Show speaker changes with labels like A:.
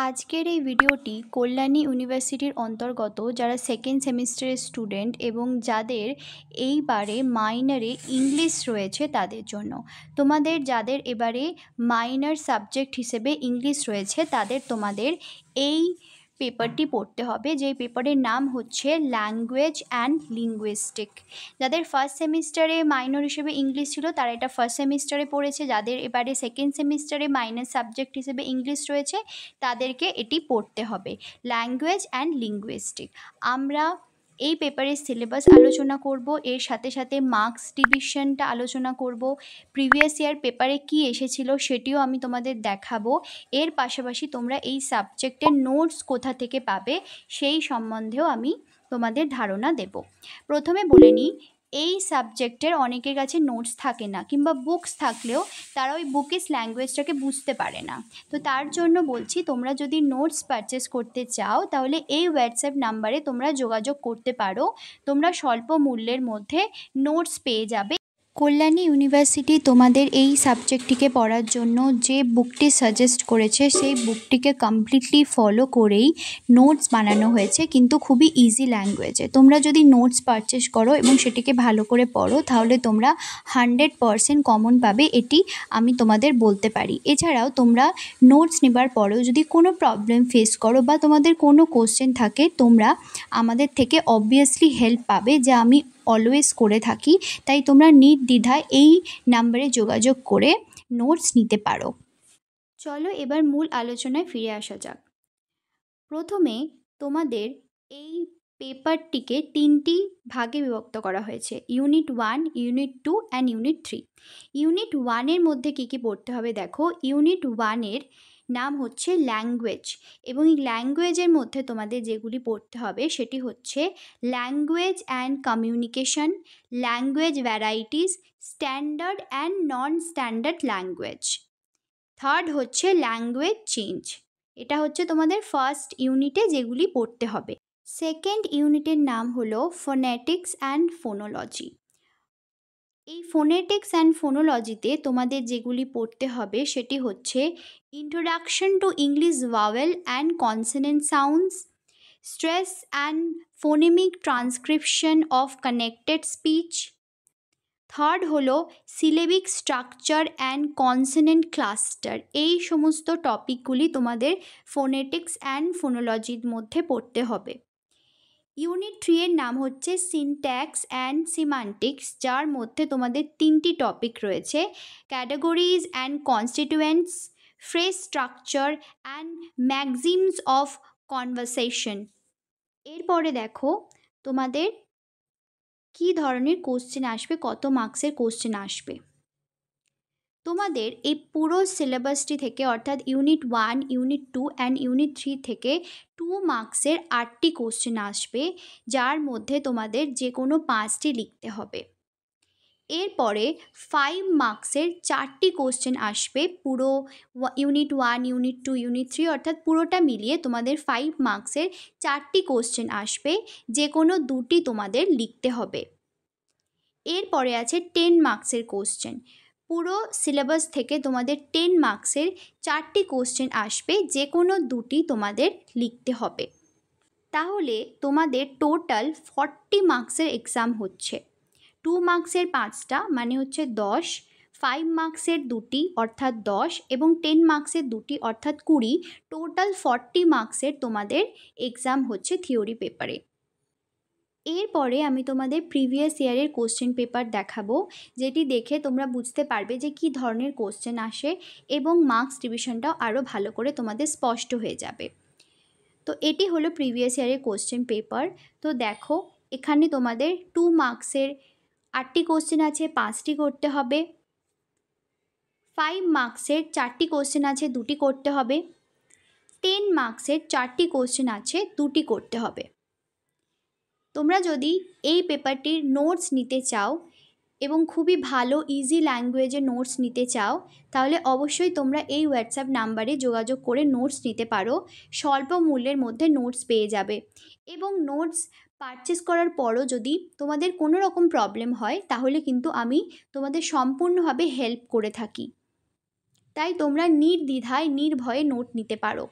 A: আজকের এই ভিডিওটি কল্যাণী ইউনিভার্সিটির অন্তর্গত যারা সেকেন্ড সেমিস্টারের স্টুডেন্ট এবং যাদের এইবারে মাইনরে ইংলিশ রয়েছে তাদের জন্য। তোমাদের যাদের এবারে মাইনর সাবজেক্ট হিসেবে ইংলিশ রয়েছে তোমাদের এই পেপারটি পড়তে হবে, যেই পেপারের নাম হচ্ছে ল্যাঙ্গুয়েজ অ্যান্ড লিঙ্গুইস্টিক। যাদের ফার্স্ট সেমিস্টারে মাইনর হিসেবে ইংলিশ ছিল তারা এটা ফার্স্ট সেমিস্টারে পড়েছে, যাদের এবারে সেকেন্ড সেমিস্টারে মাইনর সাবজেক্ট হিসেবে ইংলিশ রয়েছে তাদেরকে এটি পড়তে হবে, ল্যাঙ্গুয়েজ অ্যান্ড লিঙ্গুইস্টিক। আমরা এই পেপারের সিলেবাস আলোচনা করব, এর সাথে সাথে মার্কস ডিভিশনটা আলোচনা করব, প্রিভিয়াস ইয়ার পেপারে কি এসেছিল সেটিও আমি তোমাদের দেখাবো। এর পাশাপাশি তোমরা এই সাবজেক্টের নোটস কোথা থেকে পাবে সেই সম্বন্ধেও আমি তোমাদের ধারণা দেব। প্রথমে বলে নিই, এই সাবজেক্টের অনেকের কাছে নোটস থাকে না, কিংবা বুকস থাকলেও তারা ওই বুকিস ল্যাঙ্গুয়েজটাকে বুঝতে পারে না। তো তার জন্য বলছি, তোমরা যদি নোটস পারচেস করতে চাও তাহলে এই হোয়াটসঅ্যাপ নাম্বারে তোমরা যোগাযোগ করতে পারো। তোমরা স্বল্প মূল্যের মধ্যে নোটস পেয়ে যাবে। কল্যাণী ইউনিভার্সিটি তোমাদের এই সাবজেক্টটিকে পড়ার জন্য যে বুকটি সাজেস্ট করেছে সেই বুকটিকে কমপ্লিটলি ফলো করেই নোটস বানানো হয়েছে, কিন্তু খুবই ইজি ল্যাঙ্গুয়েজে। তোমরা যদি নোটস পারচেস করো এবং সেটিকে ভালো করে পড়ো তাহলে তোমরা 100% কমন পাবে, এটি আমি তোমাদের বলতে পারি। এছাড়াও তোমরা নোটস নেবার পরেও যদি কোনো প্রবলেম ফেস করো বা তোমাদের কোনো কোশ্চেন থাকে, তোমরা আমাদের থেকে অবভিয়াসলি হেল্প পাবে, যা আমি অলওয়েজ করে থাকি। তাই তোমরা নির্দ্বিধায় এই নাম্বারে যোগাযোগ করে নোটস নিতে পারো। চলো এবার মূল আলোচনায় ফিরে আসা যাক। প্রথমে তোমাদের এই পেপারটিকে 3টি ভাগে বিভক্ত করা হয়েছে, unit 1, unit 2 and unit 3। Unit 1-এর মধ্যে কী কী পড়তে হবে দেখো। ইউনিট 1-এর নাম হচ্ছে ল্যাঙ্গুয়েজ, এবং এই ল্যাঙ্গুয়েজের মধ্যে তোমাদের যেগুলি পড়তে হবে সেটি হচ্ছে language and communication, language varieties, standard and non standard language. Third হচ্ছে ল্যাঙ্গুয়েজ চেঞ্জ। এটা হচ্ছে তোমাদের ফার্স্ট ইউনিটে যেগুলি পড়তে হবে। সেকেন্ড ইউনিটের নাম হলো ফোনেটিক্স অ্যান্ড ফোনোলজি। এই ফোনেটিক্স অ্যান্ড ফোনোলজিতে তোমাদের যেগুলি পড়তে হবে সেটি হচ্ছে introduction to English vowel and consonant sounds, stress and phonemic transcription of connected speech. Third হলো syllabic structure and consonant cluster. এই সমস্ত টপিকগুলি তোমাদের ফোনেটিক্স অ্যান্ড ফোনোলজির মধ্যে পড়তে হবে। ইউনিট 3-এর নাম হচ্ছে সিনট্যাক্স অ্যান্ড সিমান্টিক্স, যার মধ্যে তোমাদের 3টি টপিক রয়েছে, categories and constituents, phrase structure and maxims of conversation. এরপরে দেখো তোমাদের কী ধরনের কোশ্চেন আসবে, কত মার্কসের কোশ্চেন আসবে। তোমাদের এই পুরো সিলেবাসটি থেকে, অর্থাৎ ইউনিট 1, ইউনিট 2 অ্যান্ড ইউনিট 3 থেকে 2 মার্কসের 8টি কোশ্চেন আসবে, যার মধ্যে তোমাদের যে কোনো 5টি লিখতে হবে। এরপরে 5 মার্কসের 4টি কোশ্চেন আসবে পুরো ইউনিট 1, ইউনিট 2, ইউনিট 3, অর্থাৎ পুরোটা মিলিয়ে তোমাদের 5 মার্কসের 4টি কোশ্চেন আসবে, যে কোনো 2টি তোমাদের লিখতে হবে। এরপরে আছে 10 মার্কসের কোশ্চেন। পুরো সিলেবাস থেকে তোমাদের 10 মার্কসের 4টি কোশ্চেন আসবে, যে কোনো 2টি তোমাদের লিখতে হবে। তাহলে তোমাদের টোটাল 40 মার্কসের এক্সাম হচ্ছে। 2 মার্কসের 5টা মানে হচ্ছে 10, 5 মার্কসের 2টি অর্থাৎ 10, এবং 10 মার্কসের 2টি অর্থাৎ 20। টোটাল 40 মার্কসের তোমাদের এক্সাম হচ্ছে থিওরি পেপারে। এরপরে আমি তোমাদের প্রিভিয়াস ইয়ারের কোশ্চেন পেপার দেখাবো, যেটি দেখে তোমরা বুঝতে পারবে যে কী ধরনের কোশ্চেন আসে, এবং মার্কস ডিভিশনটাও আরও ভালো করে তোমাদের স্পষ্ট হয়ে যাবে। তো এটি হলো প্রিভিয়াস ইয়ারের কোশ্চেন পেপার। তো দেখো এখানে তোমাদের 2 মার্কসের 8টি কোশ্চেন আছে, 5টি করতে হবে। 5 মার্কসের 4টি কোশ্চেন আছে, 2টি করতে হবে। 10 মার্কসের 4টি কোশ্চেন আছে, 2টি করতে হবে। তোমরা যদি এই পেপারটির নোটস নিতে চাও এবং খুবই ভালো ইজি ল্যাঙ্গুয়েজে নোটস নিতে চাও, তাহলে অবশ্যই তোমরা এই হোয়াটসঅ্যাপ নাম্বারে যোগাযোগ করে নোটস নিতে পারো। স্বল্প মূল্যের মধ্যে নোটস পেয়ে যাবে, এবং নোটস পারচেস করার পরও যদি তোমাদের কোনো রকম প্রবলেম হয় তাহলে কিন্তু আমি তোমাদের সম্পূর্ণভাবে হেল্প করে থাকি। তাই তোমরা নির্দ্বিধায় নির্ভয়ে নোট নিতে পারো।